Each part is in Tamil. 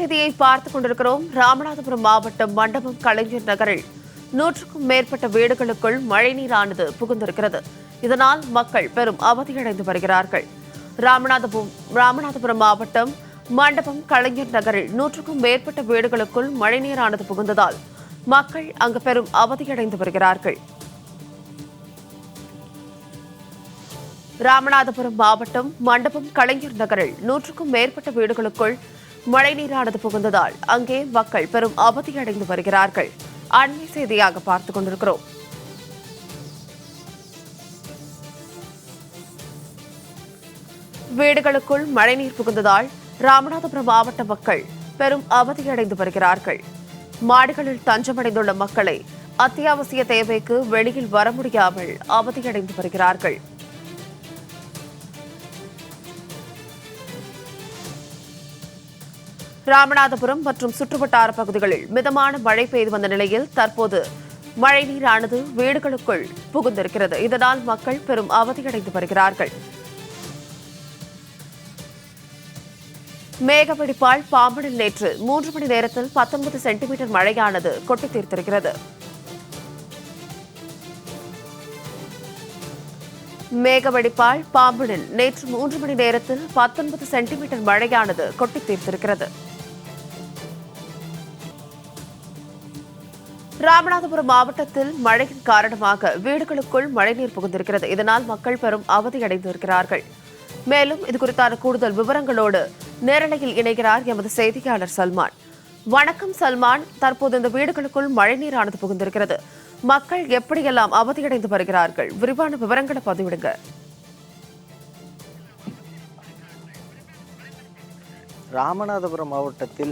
செய்தியை பார்த்துக் கொண்டிருக்கிறோம். ராமநாதபுரம் மாவட்டம் மண்டபம் கலைஞர் நகரில் 100க்கும் மேற்பட்ட வீடுகளுக்குள் மழைநீரானது புகுந்திருக்கிறது. இதனால் மக்கள் பெரும் அவதியடைந்து வருகிறார்கள். ராமநாதபுரம் மாவட்டம் மண்டபம் கலைஞர் நகரில் 100க்கும் மேற்பட்ட வீடுகளுக்குள் மழைநீரானது புகுந்ததால் மக்கள் அங்கு பெரும் அவதியடைந்து வருகிறார்கள். ராமநாதபுரம் மாவட்டம் மண்டபம் கலைஞர் நகரில் 100க்கும் மேற்பட்ட வீடுகளுக்குள் மழைநீரானது புகுந்ததால் அங்கே மக்கள் பெரும் அவதியடைந்து வருகிறார்கள். அண்மை செய்தியாக பார்த்துக் கொண்டிருக்கிறோம். வீடுகளுக்குள் மழைநீர் புகுந்ததால் ராமநாதபுரம் மாவட்ட மக்கள் பெரும் அவதியடைந்து வருகிறார்கள். மாடிகளில் தஞ்சமடைந்துள்ள மக்களை அத்தியாவசிய தேவைக்கு வெளியில் வர முடியாமல் அவதியடைந்து வருகிறார்கள். ராமநாதபுரம் மற்றும் சுற்றுவட்டார பகுதிகளில் மிதமான மழை பெய்து வந்த நிலையில் தற்போது மழைநீரானது வீடுகளுக்குள் புகுந்திருக்கிறது. இதனால் மக்கள் பெரும் அவதியடைந்து வருகிறார்கள். மேகவெடிப்பால் பாம்பனில் நேற்று 3 மணி நேரத்தில் 19 சென்டிமீட்டர் மழையானது கொட்டி தீர்த்திருக்கிறது. மேகவெடிப்பால் பாம்பனில் நேற்று 3 மணி நேரத்தில் 19 சென்டிமீட்டர் மழையானது கொட்டி தீர்த்திருக்கிறது. ராமநாதபுரம் மாவட்டத்தில் மழையின் காரணமாக வீடுகளுக்குள் மழைநீர் புகுந்திருக்கிறது. இதனால் மக்கள் பெரும் அவதியடைந்திருக்கிறார்கள். மேலும் இதுகுறித்தான கூடுதல் விவரங்களோடு நேரலையில் இணைகிறார் எமது செய்தியாளர் சல்மான். வணக்கம் சல்மான், தற்போது இந்த வீடுகளுக்குள் மழைநீரானது புகுந்திருக்கிறது. மக்கள் எப்படியெல்லாம் அவதியடைந்து வருகிறார்கள்? விரிவான விவரங்களை பதிவிடுங்க. ராமநாதபுரம் மாவட்டத்தில்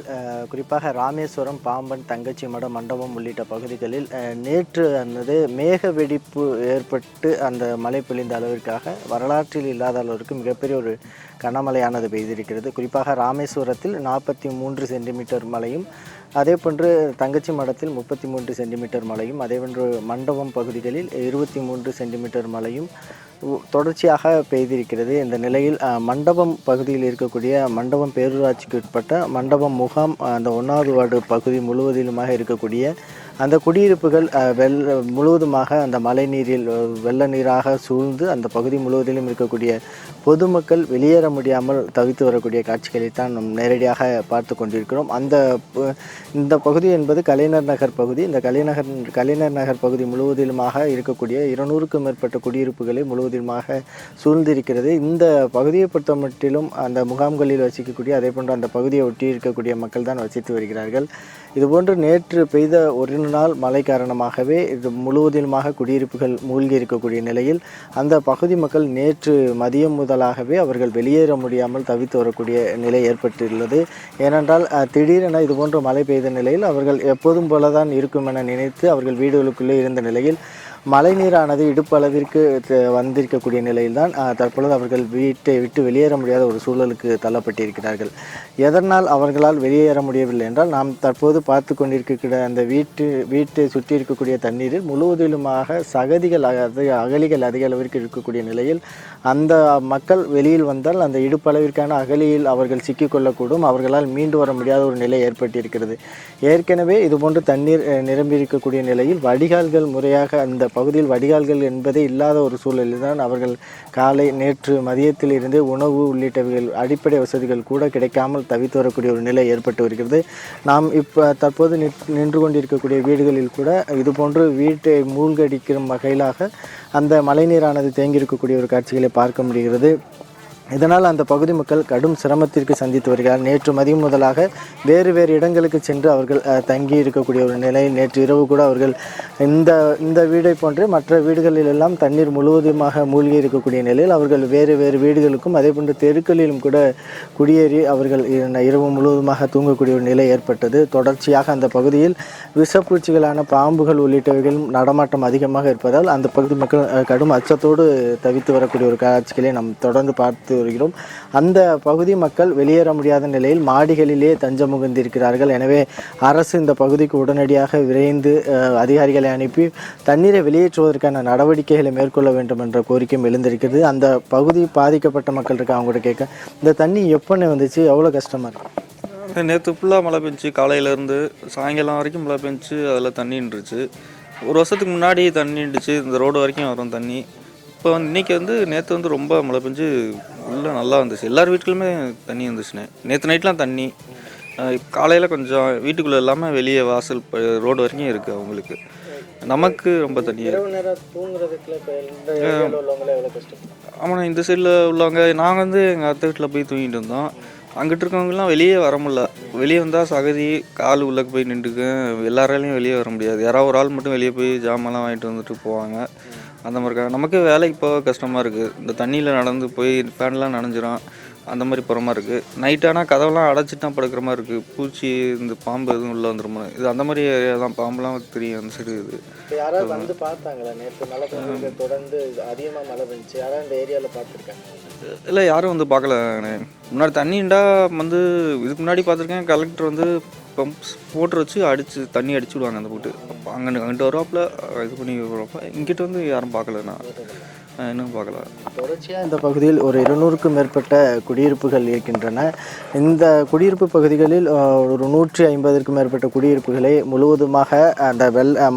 குறிப்பாக ராமேஸ்வரம், பாம்பன், தங்கச்சி மடம், மண்டபம் உள்ளிட்ட பகுதிகளில் நேற்று மேக வெடிப்பு ஏற்பட்டு அந்த மழை பொழிந்த அளவிற்காக வரலாற்றில் இல்லாத அளவிற்கு மிகப்பெரிய ஒரு கனமழையானது பெய்திருக்கிறது. குறிப்பாக ராமேஸ்வரத்தில் 43 சென்டிமீட்டர் மழையும், அதேபோன்று தங்கச்சி மடத்தில் 33 சென்டிமீட்டர் மழையும், அதேபோன்று மண்டபம் பகுதிகளில் 23 சென்டிமீட்டர் மழையும் தொடர்ச்சியாக பெய்திருக்கிறது. இந்த நிலையில் மண்டபம் பகுதியில் இருக்கக்கூடிய மண்டபம் பேரூராட்சிக்கு உட்பட்ட மண்டபம் முகாம் அந்த 1வது வார்டு பகுதி முழுவதிலுமாக இருக்கக்கூடிய அந்த குடியிருப்புகள் முழுவதுமாக அந்த மழை நீரில் வெள்ள நீராக சூழ்ந்து அந்த பகுதி முழுவதிலும் இருக்கக்கூடிய பொதுமக்கள் வெளியேற முடியாமல் தவித்து வரக்கூடிய காட்சிகளைத்தான் நாம் நேரடியாக பார்த்து கொண்டிருக்கிறோம். இந்த பகுதி என்பது கலைஞர் நகர் பகுதி. இந்த கலைஞர் நகர் பகுதி முழுவதிலுமாக இருக்கக்கூடிய 200க்கும் மேற்பட்ட குடியிருப்புகளை முழுவதிலுமாக சூழ்ந்திருக்கிறது. இந்த பகுதியை பொறுத்த மட்டிலும் அந்த முகாம்களில் வசிக்கக்கூடிய அதே போன்று அந்த பகுதியை ஒட்டி இருக்கக்கூடிய மக்கள் தான் வசித்து வருகிறார்கள். இதுபோன்று நேற்று பெய்த ஒரு நாள் மழை காரணமாகவே இது முழுவதிலுமாக குடியிருப்புகள் மூழ்கி இருக்கக்கூடிய நிலையில் அந்த பகுதி மக்கள் நேற்று மதியம் முதலாகவே அவர்கள் வெளியேற முடியாமல் தவித்து வரக்கூடிய நிலை ஏற்பட்டுள்ளது. ஏனென்றால் திடீரென இதுபோன்ற மழை பெய்த நிலையில் அவர்கள் எப்போதும் போலதான் இருக்கும் என நினைத்து அவர்கள் வீடுகளுக்குள்ளே இருந்த நிலையில் மழை நீரானது இடுப்பு அளவிற்கு வந்திருக்கக்கூடிய நிலையில்தான் தற்பொழுது அவர்கள் வீட்டை விட்டு வெளியேற முடியாத ஒரு சூழலுக்கு தள்ளப்பட்டிருக்கிறார்கள். எதனால் அவர்களால் வெளியேற முடியவில்லை என்றால், நாம் தற்போது பார்த்து கொண்டிருக்கிற அந்த வீட்டை சுற்றி இருக்கக்கூடிய தண்ணீரில் முழுவதிலுமாக சகதிகள் அகழிகள் அதிக அளவிற்கு இருக்கக்கூடிய நிலையில் அந்த மக்கள் வெளியில் வந்தால் அந்த இடுப்பளவிற்கான அகழியில் அவர்கள் சிக்கிக்கொள்ளக்கூடும். அவர்களால் மீண்டு வர முடியாத ஒரு நிலை ஏற்பட்டிருக்கிறது. ஏற்கனவே இதுபோன்று தண்ணீர் நிரம்பியிருக்கக்கூடிய நிலையில் வடிகால்கள் முறையாக அந்த பகுதியில் வடிகால்கள் என்பதே இல்லாத ஒரு சூழலில் தான் அவர்கள் நேற்று மதியத்தில் இருந்தே உணவு உள்ளிட்டவைகள் அடிப்படை வசதிகள் கூட கிடைக்காமல் தவித்து வரக்கூடிய ஒரு நிலை ஏற்பட்டு வருகிறது. நாம் தற்போது நின்று கொண்டிருக்கக்கூடிய வீடுகளில் கூட இதுபோன்று வீட்டை மூழ்கடிக்கும் வகையிலாக அந்த மழைநீரானது தேங்கியிருக்கக்கூடிய ஒரு காட்சிகளை பார்க்க முடிகிறது. இதனால் அந்த பகுதி மக்கள் கடும் சிரமத்திற்கு சந்தித்து வருகிறார். நேற்று மதியம் முதலாக வேறு இடங்களுக்கு சென்று அவர்கள் தங்கி இருக்கக்கூடிய ஒரு நிலையில் நேற்று இரவு கூட அவர்கள் இந்த வீடை போன்று மற்ற வீடுகளில் எல்லாம் தண்ணீர் முழுவதுமாக மூழ்கி இருக்கக்கூடிய நிலையில் அவர்கள் வேறு வீடுகளுக்கும் அதே போன்று தெருக்களிலும் கூட குடியேறி அவர்கள் இரவு முழுவதுமாக தூங்கக்கூடிய ஒரு நிலை ஏற்பட்டது. தொடர்ச்சியாக அந்த பகுதியில் விஷப்பூச்சிகளான பாம்புகள் உள்ளிட்டவைகளும் நடமாட்டம் அதிகமாக இருப்பதால் அந்த பகுதி மக்கள் கடும் அச்சத்தோடு தவித்து வரக்கூடிய ஒரு காட்சிகளை நாம் தொடர்ந்து பார்த்து வருகிறோம். அந்த பகுதி மக்கள் வெளியேற முடியாத நிலையில் மாடிகளிலே தஞ்சம் புகுந்திருக்கிறார்கள். எனவே அரசு இந்த பகுதிக்கு உடனடியாக விரைந்து அதிகாரிகளை அனுப்பி தண்ணீரை வெளியேற்றுவதற்கான நடவடிக்கைகளை மேற்கொள்ள வேண்டும் என்ற கோரிக்கையும் எழுந்திருக்கிறது. அந்த பகுதி பாதிக்கப்பட்ட மக்கள் இருக்க அவங்க கூட கேட்க, இந்த தண்ணி எப்போ வந்துச்சு, எவ்வளோ கஷ்டமாக இருக்கு? நேற்று ஃபுல்லாக மழை பெஞ்சிச்சு, காலையிலேருந்து சாயங்காலம் வரைக்கும் மழை பெஞ்சிச்சு. அதில் தண்ணி நின்றுச்சு. ஒரு வருஷத்துக்கு முன்னாடி தண்ணி நின்றுச்சு, இந்த ரோடு வரைக்கும் வரும் தண்ணி. இப்போ இன்றைக்கி நேற்று ரொம்ப மழை பெஞ்சு உள்ளே நல்லா வந்துச்சு. எல்லார் வீட்டுக்குள்ளுமே தண்ணி வந்துச்சுண்ணே. நேற்று நைட்லாம் தண்ணி. காலையில் கொஞ்சம் வீட்டுக்குள்ளே இல்லாமல் வெளியே வாசல் ரோடு வரைக்கும் இருக்குது அவங்களுக்கு. நமக்கு ரொம்ப தண்ணி. ஆமாண்ணா, இந்த சைடில் உள்ளவங்க நாங்கள் எங்கள் அத்தை வீட்டில் போய் தூங்கிட்டு இருந்தோம். அங்கிட்டு இருக்கவங்கலாம் வெளியே வர முடியல. வெளியே வந்தால் சகதி, கால் உள்ளே போய் நின்றுக்கும். எல்லாராலையும் வெளியே வர முடியாது. யாராவது ஒரு ஆள் மட்டும் வெளியே போய் ஜாமான்லாம் வாங்கிட்டு வந்துட்டு போவாங்க. அந்த மாதிரி நமக்கு வேலைக்கு போக கஷ்டமாக இருக்குது. இந்த தண்ணியில் நடந்து போய் ஃபேன்லாம் நனைஞ்சிரும். அந்த மாதிரி போகிற மாதிரி இருக்குது. நைட்டானால் கதவெல்லாம் அடைச்சிட்டு தான் படுக்கிற மாதிரி இருக்குது. பூச்சி, இந்த பாம்பு எதுவும் உள்ளே வந்துருமா, இது அந்த மாதிரி ஏரியா தான். பாம்புலாம் தெரியும் அந்த சைடு. இது யாராவது வந்து பார்த்தாங்களா? நேற்று மழை பெஞ்சு தொடர்ந்து அதிகமாக மழை பெஞ்சிச்சு. யாராவது இந்த ஏரியாவில் பார்த்துருக்காங்க? இல்லை, யாரும் பார்க்கல. முன்னாடி தண்ணிண்டா இதுக்கு முன்னாடி பார்த்துருக்கேன். கலெக்டர் பம்ப் மோட்ரு வச்சு தண்ணி அடிச்சு விடுவாங்க அந்த போட்டு. அப்போ அங்கிட்டு வருவாப்பில் இது பண்ணி வருவாப்ப. இங்கிட்ட யாரும் பார்க்கலண்ணா. இன்னும் பார்க்கல. தொடர்ச்சியாக இந்த பகுதியில் ஒரு 200க்கும் மேற்பட்ட குடியிருப்புகள் இருக்கின்றன. இந்த குடியிருப்பு பகுதிகளில் ஒரு 150க்கும் மேற்பட்ட குடியிருப்புகளை முழுவதுமாக அந்த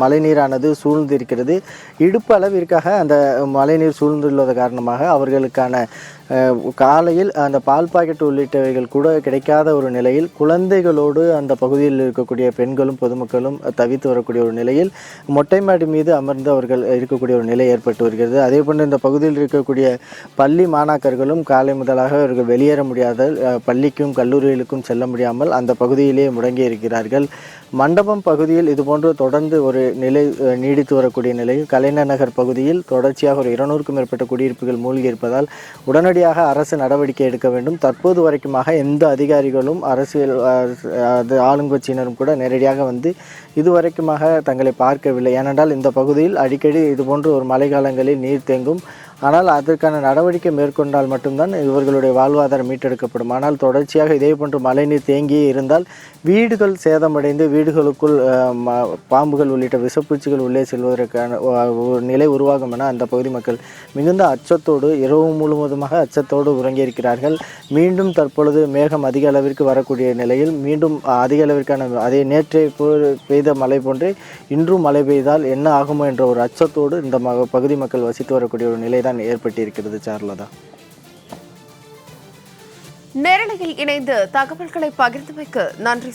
மழைநீரானது சூழ்ந்திருக்கிறது. இடுப்பு அளவிற்காக அந்த மழைநீர் சூழ்ந்துள்ளது காரணமாக அவர்களுக்கான காலையில் அந்த பால் பாக்கெட் உள்ளிட்டவைகள் கூட கிடைக்காத ஒரு நிலையில், குழந்தைகளோடு அந்த பகுதியில் இருக்கக்கூடிய பெண்களும் பொதுமக்களும் தவித்து வரக்கூடிய ஒரு நிலையில் மொட்டை மாடி மீது அமர்ந்து அவர்கள் இருக்கக்கூடிய ஒரு நிலை ஏற்பட்டு வருகிறது. அதே போன்று இந்த பகுதியில் இருக்கக்கூடிய பள்ளி மாணாக்கர்களும் காலை முதலாக அவர்கள் வெளியேற முடியாத, பள்ளிக்கும் கல்லூரிகளுக்கும் செல்ல முடியாமல் அந்த பகுதியிலேயே முடங்கி இருக்கிறார்கள். மண்டபம் பகுதியில் இதுபோன்று தொடர்ந்து ஒரு நிலை நீடித்து வரக்கூடிய நிலையில் கலைஞர் நகர் பகுதியில் தொடர்ச்சியாக ஒரு 200க்கும் மேற்பட்ட குடியிருப்புகள் மூழ்கி இருப்பதால் உடனடியாக அரசு நடவடிக்கை எடுக்க வேண்டும். தற்போது வரைக்குமாக எந்த அதிகாரிகளும் அரசியல் ஆளுங்கட்சியினரும் கூட நேரடியாக இதுவரைக்குமாக தங்களை பார்க்கவில்லை. ஏனென்றால் இந்த பகுதியில் அடிக்கடி இதுபோன்று ஒரு மழை காலங்களில் நீர் தேங்கும். ஆனால் அதற்கான நடவடிக்கை மேற்கொண்டால் மட்டும்தான் இவர்களுடைய வாழ்வாதாரம் மீட்டெடுக்கப்படும். ஆனால் தொடர்ச்சியாக இதே போன்று மழைநீர் தேங்கியே இருந்தால் வீடுகள் சேதமடைந்து வீடுகளுக்குள் பாம்புகள் உள்ளிட்ட விஷப்பூச்சிகள் உள்ளே செல்வதற்கான ஒரு நிலை உருவாகும் என அந்த பகுதி மக்கள் மிகுந்த அச்சத்தோடு இரவு முழுவதுமாக அச்சத்தோடு உறங்கியிருக்கிறார்கள். மீண்டும் தற்பொழுது மேகம் அதிக அளவிற்கு வரக்கூடிய நிலையில் மீண்டும் அதிக அளவிற்கான அதே நேற்றே பெய்த மழை போன்றே இன்றும் மழை பெய்தால் என்ன ஆகுமோ என்ற ஒரு அச்சத்தோடு இந்த பகுதி மக்கள் வசித்து வரக்கூடிய ஒரு நிலை தான் ஏற்பட்டிருக்கிறது. சார்லதா, நேரலையில் இணைந்து தகவல்களை பகிர்ந்தமைக்கு நன்றி.